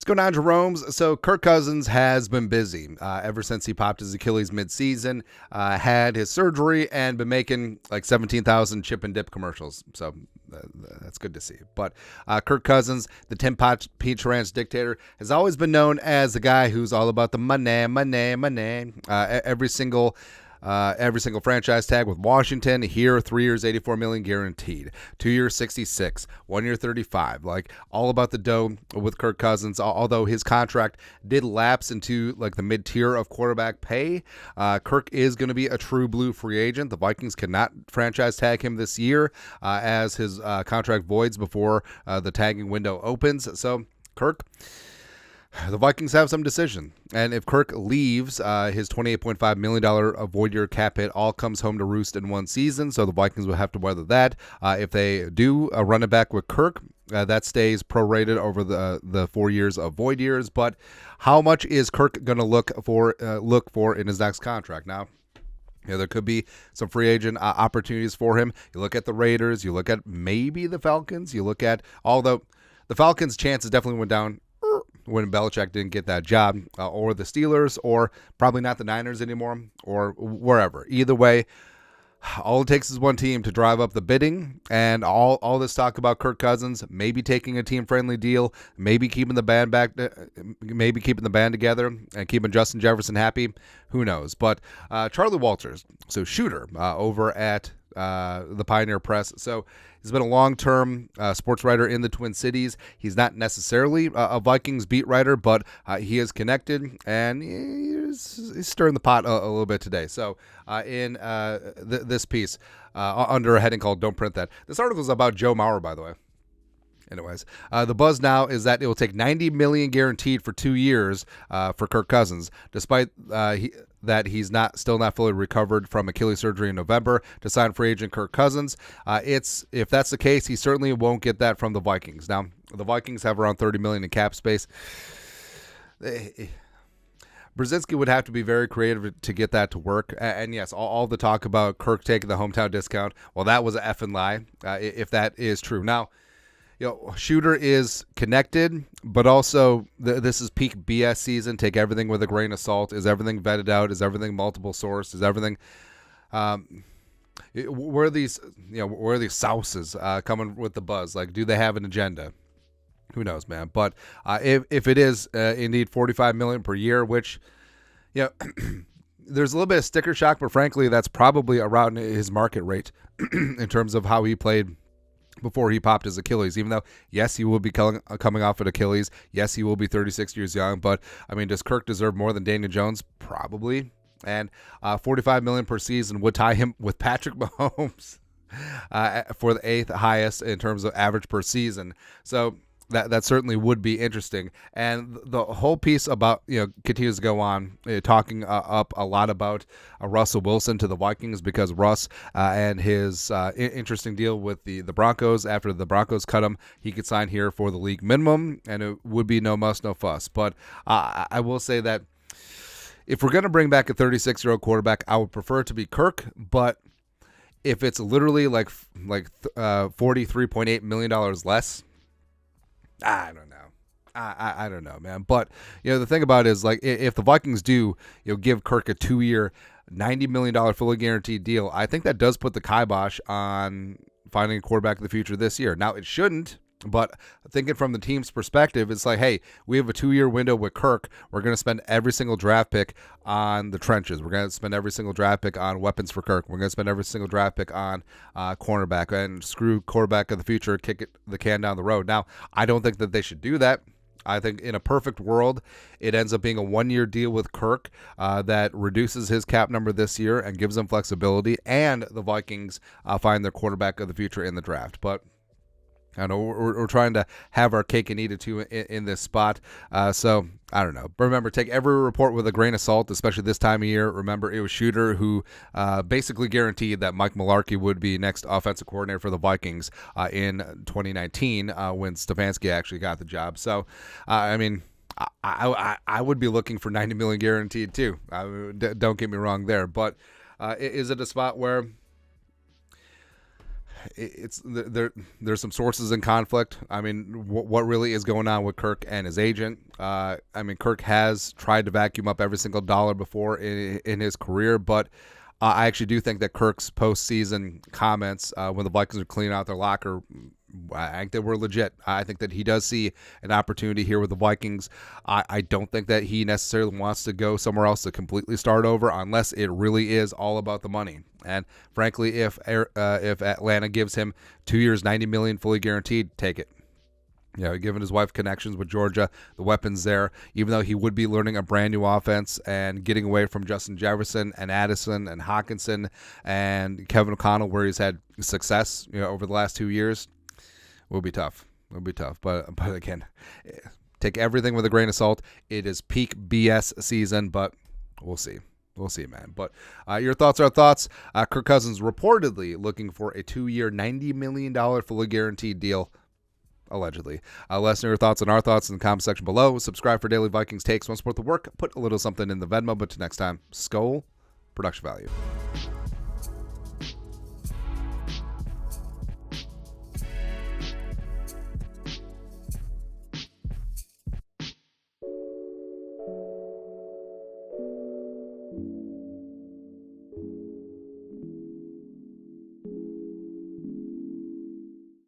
going on, Jerome's? So Kirk Cousins has been busy ever since he popped his Achilles midseason, had his surgery, and been making like 17,000 chip and dip commercials. So that's good to see. But Kirk Cousins, the Tim Peach Ranch dictator, has always been known as the guy who's all about the money, money, money. Every single franchise tag with Washington here, 3 years, $84 million guaranteed, 2 years, $66, 1 year, $35. Like all about the dough with Kirk Cousins. Although his contract did lapse into like the mid tier of quarterback pay, Kirk is going to be a true blue free agent. The Vikings cannot franchise tag him this year as his contract voids before the tagging window opens. So Kirk, the Vikings have some decision. And if Kirk leaves, his $28.5 million void year cap hit all comes home to roost in one season, so the Vikings will have to weather that. If they do run it back with Kirk, that stays prorated over the 4 years of void years. But how much is Kirk going to look for in his next contract? Now, there could be some free agent opportunities for him. You look at the Raiders, you look at maybe the Falcons, you look at, although the Falcons' chances definitely went down when Belichick didn't get that job, or the Steelers, or probably not the Niners anymore, or wherever. Either way, all it takes is one team to drive up the bidding, and all this talk about Kirk Cousins, maybe taking a team-friendly deal, maybe keeping the band together, and keeping Justin Jefferson happy. Who knows? But Charley Walters, so shooter over at the Pioneer Press. So he's been a long-term sports writer in the Twin Cities. He's not necessarily a Vikings beat writer, but he is connected, and he's stirring the pot a little bit today. So in this piece, under a heading called "Don't Print That," this article is about Joe Mauer, by the way. Anyways, the buzz now is that it will take $90 million guaranteed for 2 years for Kirk Cousins, despite that he's still not fully recovered from Achilles surgery in November to sign free agent Kirk Cousins. If that's the case, he certainly won't get that from the Vikings. Now, the Vikings have around $30 million in cap space. Brzezinski would have to be very creative to get that to work. And yes, all the talk about Kirk taking the hometown discount, well, that was an effing lie, if that is true. Now, Shooter is connected, but also this is peak BS season. Take everything with a grain of salt. Is everything vetted out? Is everything multiple source? Is everything? Where are these souses coming with the buzz? Like, do they have an agenda? Who knows, man? But if it is indeed $45 million per year, which there's a little bit of sticker shock, but frankly, that's probably around his market rate in terms of how he played before he popped his Achilles. Even though, yes, he will be coming off an Achilles. Yes, he will be 36 years young. But, I mean, does Kirk deserve more than Daniel Jones? Probably. And $45 million per season would tie him with Patrick Mahomes for the 8th highest in terms of average per season. So that certainly would be interesting. And the whole piece about, continues to go on, talking up a lot about Russell Wilson to the Vikings, because Russ and his interesting deal with the Broncos, after the Broncos cut him, he could sign here for the league minimum, and it would be no muss, no fuss. But I will say that if we're going to bring back a 36-year-old quarterback, I would prefer it to be Kirk, but if it's literally like $43.8 million less, I don't know. I don't know, man. But, the thing about it is, like, if the Vikings do, give Kirk a 2-year, $90 million fully guaranteed deal, I think that does put the kibosh on finding a quarterback of the future this year. Now, it shouldn't, but thinking from the team's perspective, it's like, hey, we have a 2-year window with Kirk. We're going to spend every single draft pick on the trenches. We're going to spend every single draft pick on weapons for Kirk. We're going to spend every single draft pick on cornerback, and screw quarterback of the future, kick the can down the road. Now, I don't think that they should do that. I think in a perfect world, it ends up being a 1-year deal with Kirk that reduces his cap number this year and gives them flexibility, and the Vikings find their quarterback of the future in the draft. But I know we're trying to have our cake and eat it too in this spot. So I don't know. But remember, take every report with a grain of salt, especially this time of year. Remember, it was Shooter who basically guaranteed that Mike Mularkey would be next offensive coordinator for the Vikings in 2019 when Stefanski actually got the job. So, I mean, I would be looking for $90 million guaranteed too. Don't get me wrong there. But is it a spot where it's there's some sources in conflict. I mean, what really is going on with Kirk and his agent? I mean, Kirk has tried to vacuum up every single dollar before in his career, but I actually do think that Kirk's postseason comments when the Vikings are cleaning out their locker, I think that were legit. I think that he does see an opportunity here with the Vikings. I don't think that he necessarily wants to go somewhere else to completely start over unless it really is all about the money. And frankly, if Atlanta gives him 2 years, $90 million fully guaranteed, take it. You know, given his wife connections with Georgia, the weapons there, even though he would be learning a brand new offense and getting away from Justin Jefferson and Addison and Hawkinson and Kevin O'Connell, where he's had success, you know, over the last 2 years, will be tough. It'll be tough. But again, take everything with a grain of salt. It is peak BS season, but we'll see. We'll see, man. But your thoughts are thoughts. Kirk Cousins reportedly looking for a 2-year, $90 million fully guaranteed deal. Allegedly. Let us know your thoughts and our thoughts in the comment section below. Subscribe for daily Vikings takes. Want to support the work? Put a little something in the Venmo. But till next time, Skol, production value.